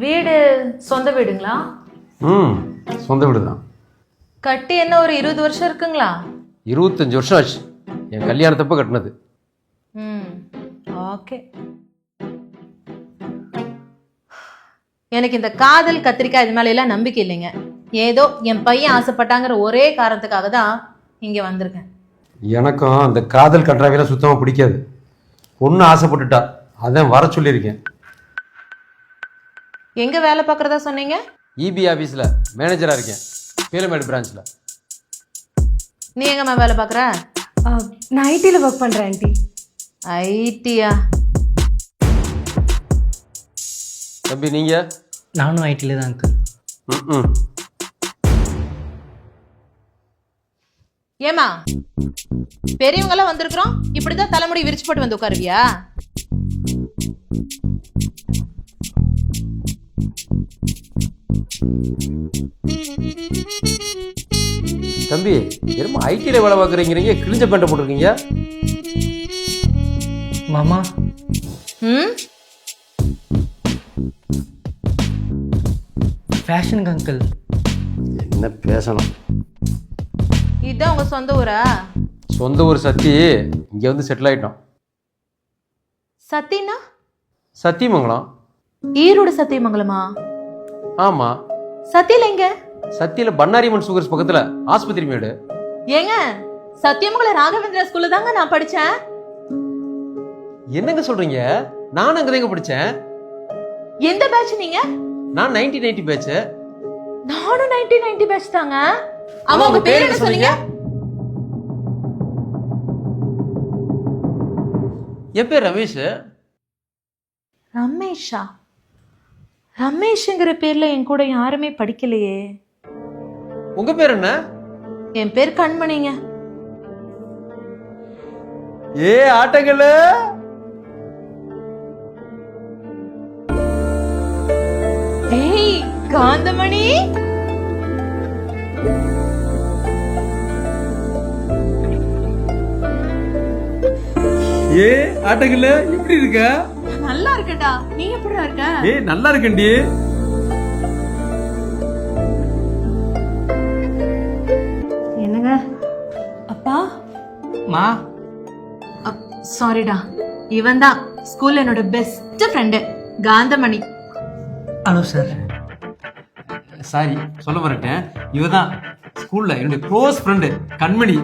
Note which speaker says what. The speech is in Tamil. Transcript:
Speaker 1: வீடு சொந்த வீடுங்களா?
Speaker 2: சொந்த வீடு தான்.
Speaker 1: கட்டி என்ன ஒரு 20 வருஷம் இருக்குங்களா?
Speaker 2: 25 வருஷம் ஆச்சு. என் கல்யாணத்தப்ப கட்டினது.
Speaker 1: ஓகே. எனக்கு இந்த காதல் கத்திரிக்காய் இது மேல எல்லாம் நம்பிக்கை இல்லைங்க. ஏதோ என் பையன் ஆசைப்பட்டாங்கிற ஒரே காரணத்துக்காக தான் இங்க வந்திருக்கேன்.
Speaker 2: எனக்கும் அந்த காதல் கட்டுறாவையெல்லாம் சுத்தமாக பிடிக்காது. பொண்ணு ஆசைப்பட்டுட்டா, அதான் வர சொல்லியிருக்கேன்.
Speaker 1: எங்க வேலை பார்க்குறதா சொன்னீங்க?
Speaker 2: இபி ஆஃபீஸில் மேனேஜராக இருக்கேன், பீலமேடு பிரான்ச்சில்.
Speaker 1: நீ எங்கம்மா வேலை பார்க்குற?
Speaker 3: நான் ஐடியில் ஒர்க் பண்ணுறேன் ஆண்டி.
Speaker 1: ஐடியா?
Speaker 2: தம்பி நீங்கள்?
Speaker 4: நானும் ஐடியில் தான் அங்கிள்.
Speaker 1: ஏமா பெரியவங்கெல்லாம் வந்திருக்கிறோம், இப்படிதான் தலைமுடி விரிச்சு போட்டு வந்து உட்காருவியா?
Speaker 2: தம்பி என்னமோ ஐடியில் வேலை பார்க்குறீங்கிறீங்க, கிழிஞ்ச பேண்ட்டை போட்டிருக்கீங்க.
Speaker 4: மாமா ஃபேஷனுக்கு அங்கிள்.
Speaker 2: என்ன பேசணும்?
Speaker 1: இதுதான் உங்க சொந்த ஊரா?
Speaker 2: சொந்த ஊர் சத்தி, இங்கே வந்து செட்டில் ஆகிட்டோம்.
Speaker 1: சத்தினா?
Speaker 2: சத்தியமங்கலம்.
Speaker 1: ஈரோடு சத்தியமங்கலமா?
Speaker 2: ஆமாம்.
Speaker 1: சத்தியில எங்க?
Speaker 2: சத்தியில் பண்ணாரியம்மன் சுகர்ஸ் பக்கத்தில் ஆஸ்பத்திரி மேடு.
Speaker 1: ஏங்க சத்தியமங்கலம் ராகவேந்திரா ஸ்கூல்ல தாங்க நான் படிச்சேன்.
Speaker 2: என்னங்க சொல்றீங்க? நான் அங்கே தாங்க படித்தேன்.
Speaker 1: எந்த பேட்ச் நீங்க?
Speaker 2: நான் 1990 பேட்ச்.
Speaker 1: நானும் 1990 பேட்ச் தாங்க. அவன் உங்க பேர் என்ன சொன்னீங்க?
Speaker 2: என் பேர் ரமேஷ்.
Speaker 1: ரமேஷா? ரமேஷ்ங்கிற பேர்ல என் கூட யாருமே படிக்கலையே.
Speaker 2: உங்க பேர் என்ன?
Speaker 1: என் பேர் கண்மணிங்க.
Speaker 2: ஏ ஆட்டங்கள்ல
Speaker 1: ஏய் காந்தமணி,
Speaker 5: ஏ ஆட்டங்கள்ல எப்படி இருக்க?
Speaker 1: நல்லா இருக்கடா. நீ எப்படிடா இருக்க?
Speaker 5: ஏ நல்லா இருக்கண்டி.
Speaker 3: என்னங்க அப்பா?
Speaker 4: மா
Speaker 1: சாரிடா, இவன் தான் ஸ்கூல்ல என்னோட best friend Kanthamani.
Speaker 4: Hello sir.
Speaker 5: Sorry சொல்ல மறட்டேன். இவதான் ஸ்கூல்ல என்னுடைய க்ளோஸ் ஃப்ரெண்டு கண்மணி.